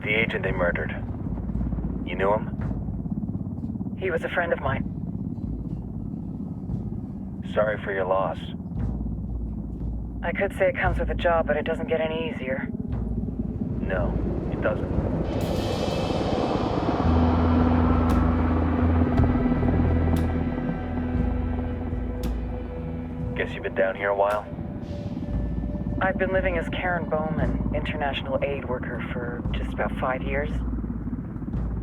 The agent they murdered. You knew him? He was a friend of mine. Sorry for your loss. I could say it comes with a job, but it doesn't get any easier. No, it doesn't. Guess you've been down here a while? I've been living as Karen Bowman, international aid worker, for just about 5 years.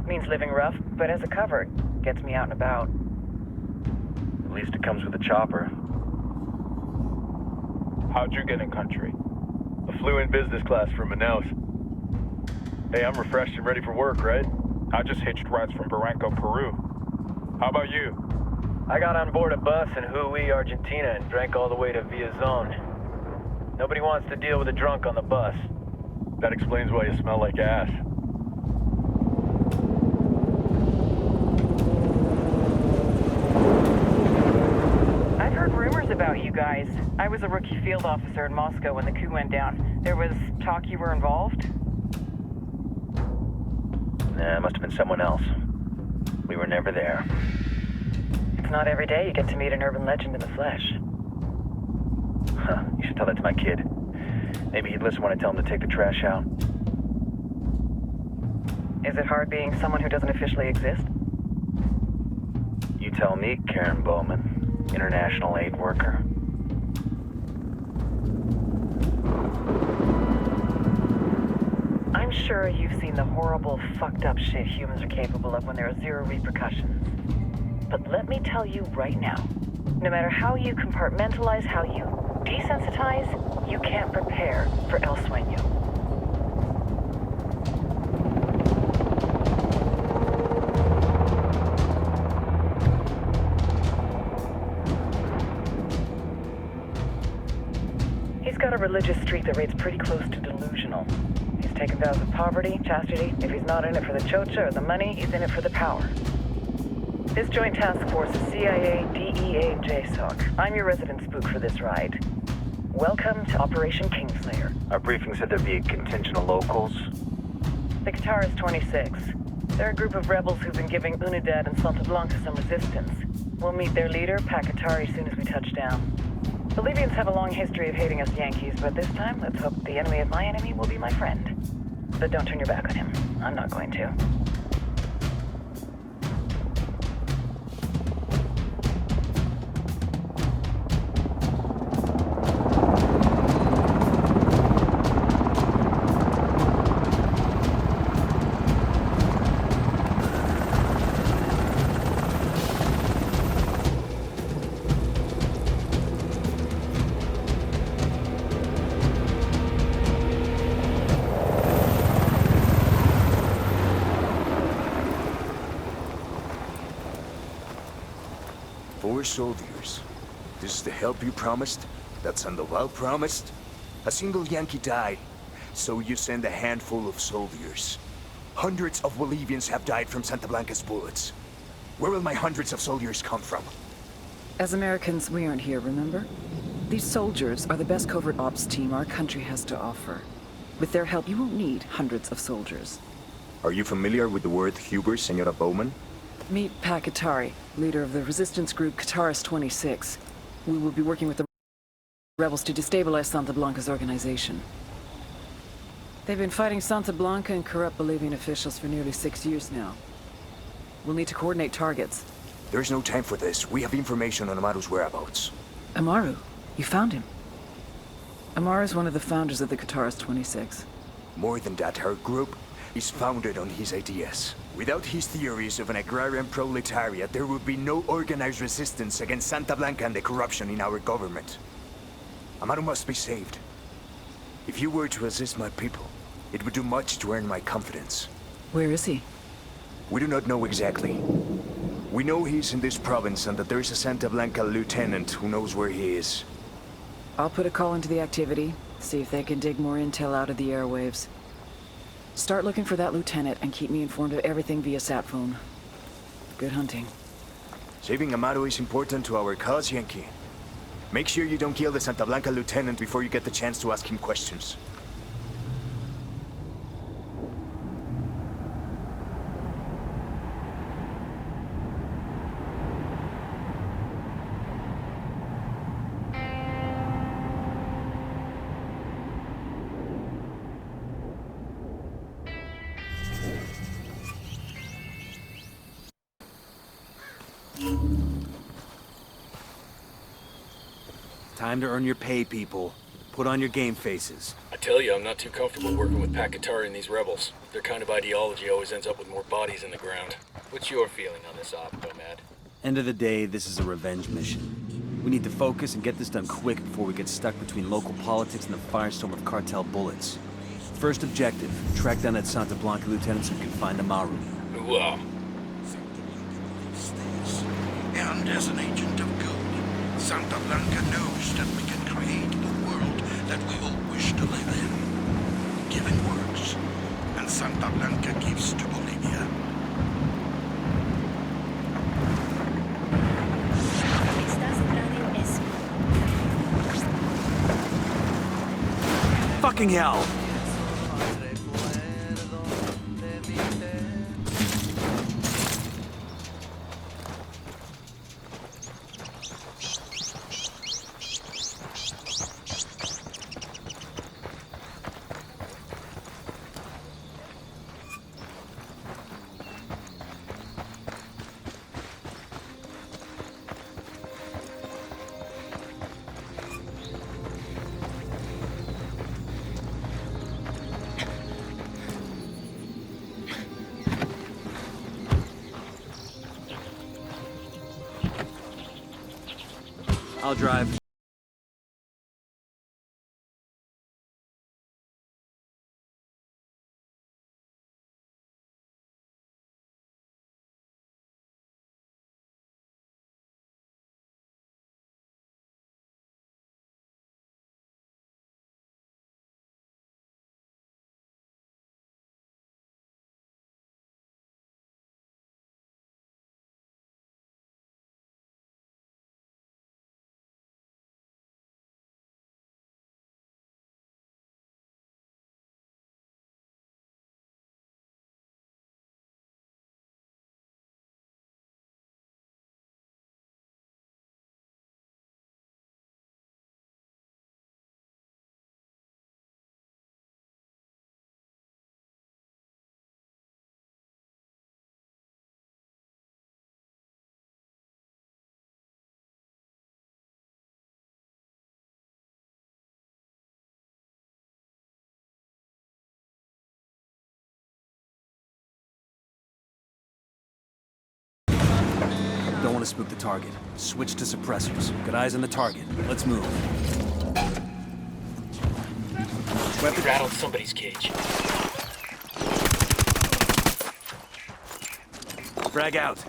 Means living rough, but as a cover, it gets me out and about. At least it comes with a chopper. How'd you get in country? I flew in business class from Manaus. Hey, I'm refreshed and ready for work, right? I just hitched rides from Barranco, Peru. How about you? I got on board a bus in Hui, Argentina, and drank all the way to Villazon. Nobody wants to deal with a drunk on the bus. That explains why you smell like ass. I've heard rumors about you guys. I was a rookie field officer in Moscow when the coup went down. There was talk you were involved? Nah, it must have been someone else. We were never there. It's not every day you get to meet an urban legend in the flesh. Huh, you should tell that to my kid. Maybe he'd listen when I tell him to take the trash out. Is it hard being someone who doesn't officially exist? You tell me, Karen Bowman, international aid worker. I'm sure you've seen the horrible, fucked up shit humans are capable of when there are zero repercussions. But let me tell you right now, no matter how you compartmentalize, how you desensitize, you can't prepare for El Sueño. He's got a religious streak that rates pretty close to delusional. He's taken vows of poverty, chastity. If he's not in it for the chocha or the money, he's in it for the power. This joint task force is CIA, DEA, and JSOC. I'm your resident spook for this ride. Welcome to Operation Kingslayer. Our briefing said there'd be a contingent of locals. The Qatar is 26. They're a group of rebels who've been giving Unidad and Santa Blanca some resistance. We'll meet their leader, Pakatari, as soon as we touch down. Bolivians have a long history of hating us Yankees, but this time, let's hope the enemy of my enemy will be my friend. But don't turn your back on him. I'm not going to. Four soldiers. This is the help you promised? That Sandoval promised? A single Yankee died, so you send a handful of soldiers. Hundreds of Bolivians have died from Santa Blanca's bullets. Where will my hundreds of soldiers come from? As Americans, we aren't here, remember? These soldiers are the best covert ops team our country has to offer. With their help, you won't need hundreds of soldiers. Are you familiar with the word Huber, Senora Bowman? Meet Pakatari, leader of the resistance group Qatar's 26. We will be working with the rebels to destabilize Santa Blanca's organization. They've been fighting Santa Blanca and corrupt Bolivian officials for nearly 6 years now. We'll need to coordinate targets. There's no time for this. We have information on Amaru's whereabouts. Amaru? You found him? Amaru is one of the founders of the Qatar's 26. More than that, our group is founded on his ideas. Without his theories of an agrarian proletariat, there would be no organized resistance against Santa Blanca and the corruption in our government. Amaru must be saved. If you were to assist my people, it would do much to earn my confidence. Where is he? We do not know exactly. We know he's in this province and that there is a Santa Blanca lieutenant who knows where he is. I'll put a call into the activity, see if they can dig more intel out of the airwaves. Start looking for that lieutenant and keep me informed of everything via sat phone. Good hunting. Saving Amaru is important to our cause, Yankee. Make sure you don't kill the Santa Blanca lieutenant before you get the chance to ask him questions. Time to earn your pay, people. Put on your game faces. I tell you, I'm not too comfortable working with Pakatari and these rebels. Their kind of ideology always ends up with more bodies in the ground. What's your feeling on this op, Nomad? End of the day, this is a revenge mission. We need to focus and get this done quick before we get stuck between local politics and the firestorm of cartel bullets. First objective, track down that Santa Blanca lieutenant so we can find Amaru. And as an agent of good, Santa Blanca knows that we can create the world that we all wish to live in. Giving works, and Santa Blanca gives to Bolivia. Fucking hell! I'll drive. Don't want to spook the target. Switch to suppressors. Got eyes on the target. Let's move. We rattled somebody's cage. Frag out.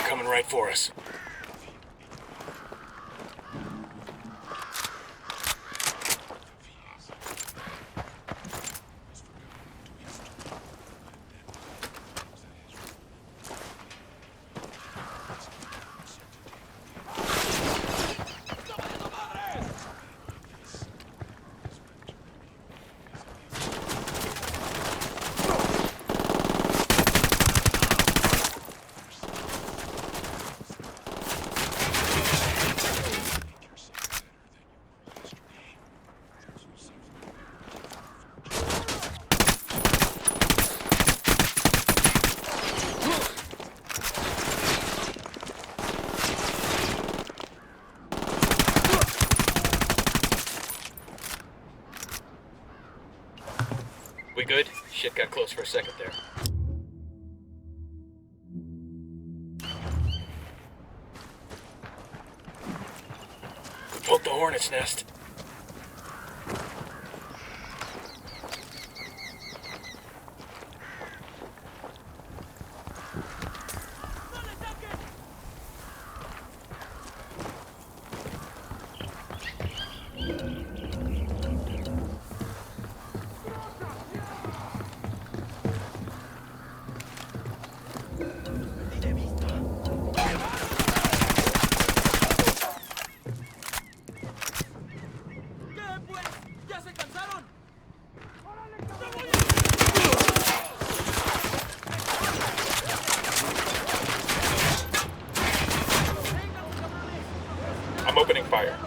Coming right for us. We good? Shit got close for a second there. We poked the hornet's nest. I'm opening fire.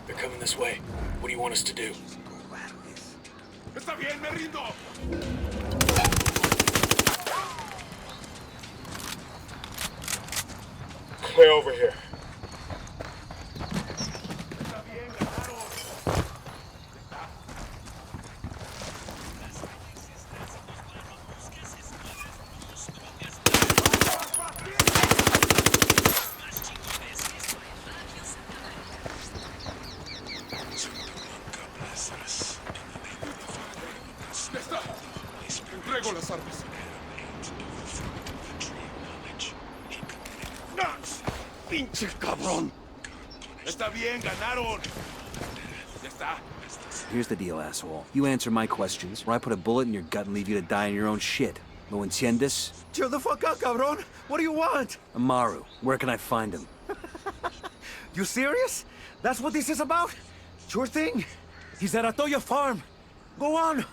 They're coming this way. What do you want us to do? Está bien, me rindo. Clear over here. Entrego las armas. ¡Pinche cabrón! Está bien, ganaron. Ya está. Here's the deal, asshole. You answer my questions, or I put a bullet in your gut and leave you to die in your own shit. ¿Lo entiendes? Chill the fuck out, cabrón. What do you want? Amaru, where can I find him? You serious? That's what this is about? Sure thing. He's at Atoya Farm. Go on.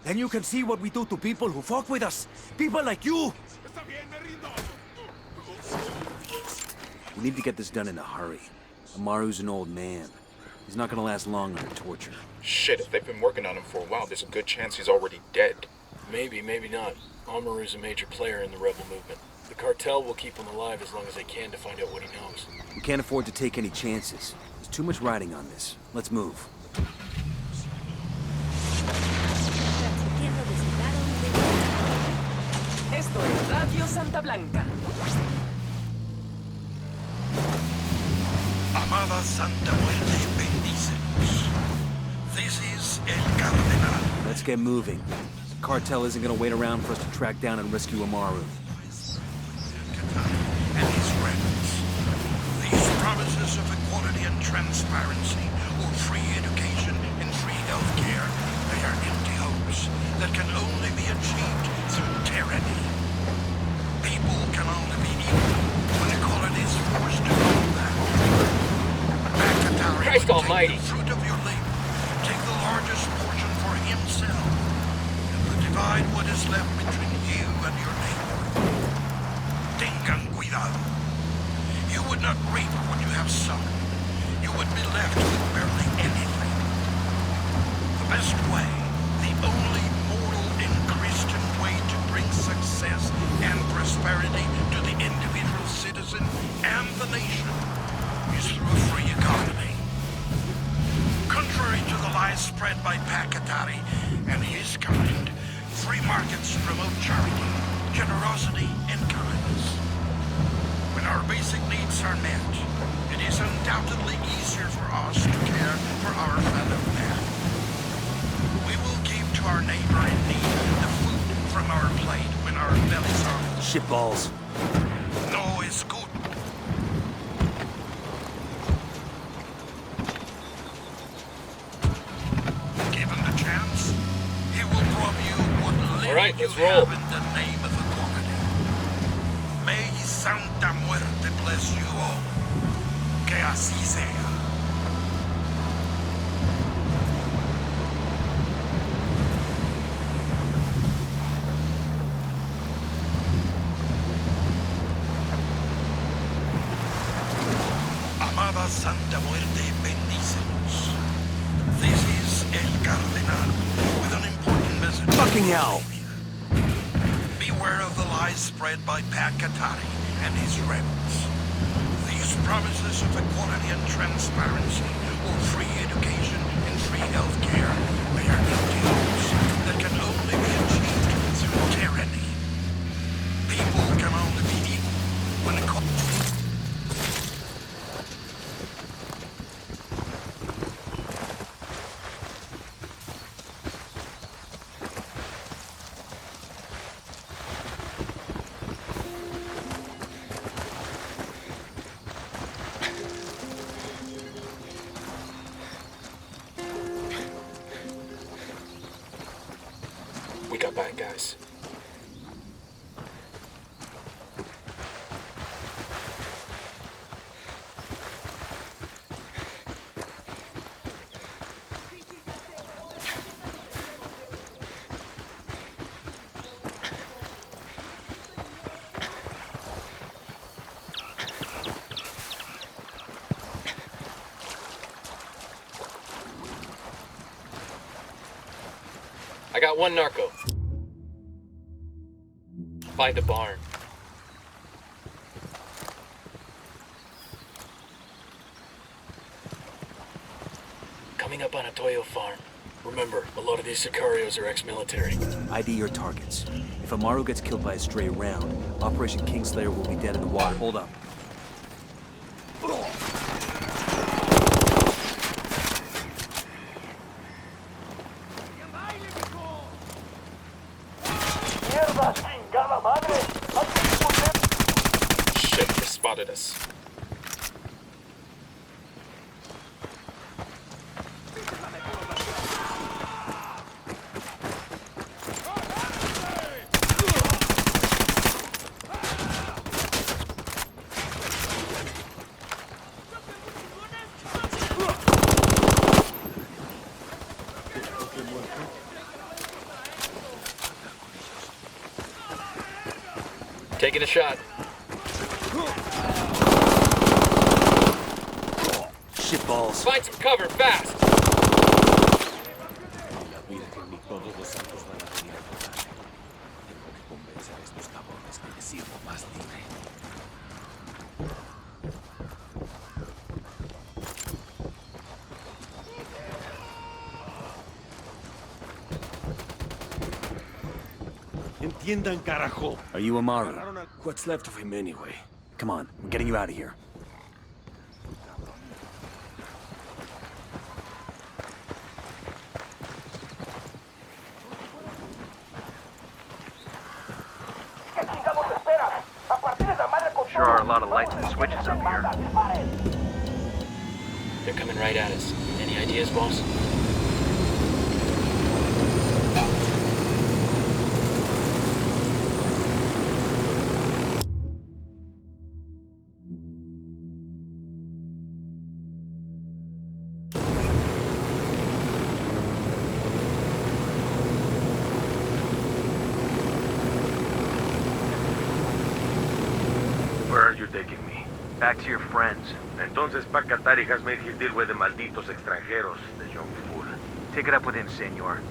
Then you can see what we do to people who fuck with us. People like you. Está bien, me rindo. We need to get this done in a hurry. Amaru's an old man. He's not gonna last long under torture. Shit, if they've been working on him for a while, there's a good chance he's already dead. Maybe, maybe not. Amaru's a major player in the rebel movement. The cartel will keep him alive as long as they can to find out what he knows. We can't afford to take any chances. There's too much riding on this. Let's move. Esto es Radio Santa Blanca. Amada Santa Muerte, bendícenos. This is El Cardenal. Let's get moving. The cartel isn't gonna wait around for us to track down and rescue Amaru. And his rebels. These promises of equality and transparency, or free education and free health care, they are empty hopes that can only be achieved through tyranny. People can only be equal when equality is forced to know that. Bakatari Christ would almighty. take the fruit of your labor, take the largest portion for himself, and would divide what is left between you and your neighbor. Tengan cuidado. You would not reap what you have sown. You would be left with barely anything. The best way, the only moral and Christian way to bring success and prosperity to the individual citizen and the nation is through a free economy. Contrary to the lies spread by Pakatari and his kind, free markets promote charity, generosity, and kindness. When our basic needs are met, it is undoubtedly easier for us to care for our fellow man. We will give to our neighbor in need the food from our plate when our bellies are full. Shitballs. No is good. Given the chance, he will rob you what little right, you let's roll. have in the name of equality. May Santa Muerte bless you all. Que así sea. Amada Santa Muerte, bendícenos. This is El Cardenal with an important message. Fucking hell! Beware of the lies spread by Pakatari and his rebels. These promises of equality and transparency, or free education and free health care, they are empty hopes that can only be achieved through We got bad guys. I got one narco. By the barn. Coming up on a Toyo farm. Remember, a lot of these Sicarios are ex-military. ID your targets. If Amaru gets killed by a stray round, Operation Kingslayer will be dead in the water. Hold up. Shit, they spotted us. Taking a shot. Shitballs. Find some cover, fast! Entiendan, carajo. Are you Amaru? What's left of him anyway? Come on, we're getting you out of here. Sure are a lot of lights and switches up here. They're coming right at us. Any ideas, boss? Where are you taking me? Back to your friends. Entonces Pacatari has made his deal with the malditos extranjeros, the young fool. Take it up with him, senor.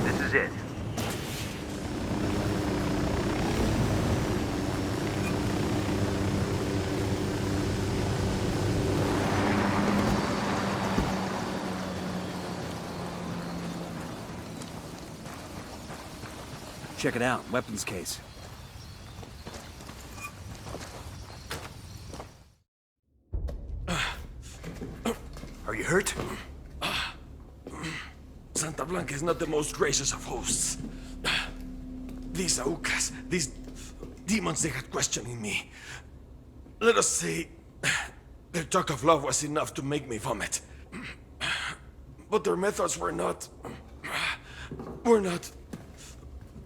This is it. Check it out, weapons case. Are you hurt? Santa Blanca is not the most gracious of hosts. These Aucas, these demons they had questioning me. Let us say, their talk of love was enough to make me vomit. But their methods were not...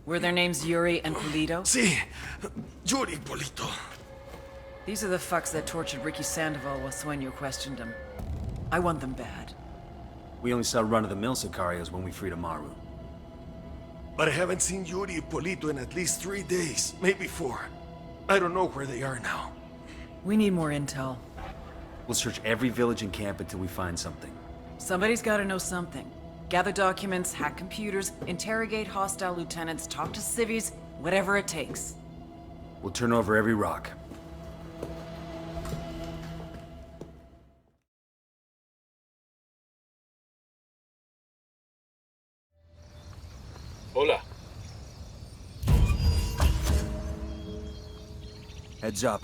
Were their names Yuri and Polito? See, Yuri Polito. These are the fucks that tortured Ricky Sandoval while Sueño questioned him. I want them bad. We only saw run-of-the-mill Sicarios when we freed Amaru. But I haven't seen Yuri and Polito in at least 3 days, maybe 4. I don't know where they are now. We need more intel. We'll search every village and camp until we find something. Somebody's gotta know something. Gather documents, hack computers, interrogate hostile lieutenants, talk to civvies, whatever it takes. We'll turn over every rock. Heads up.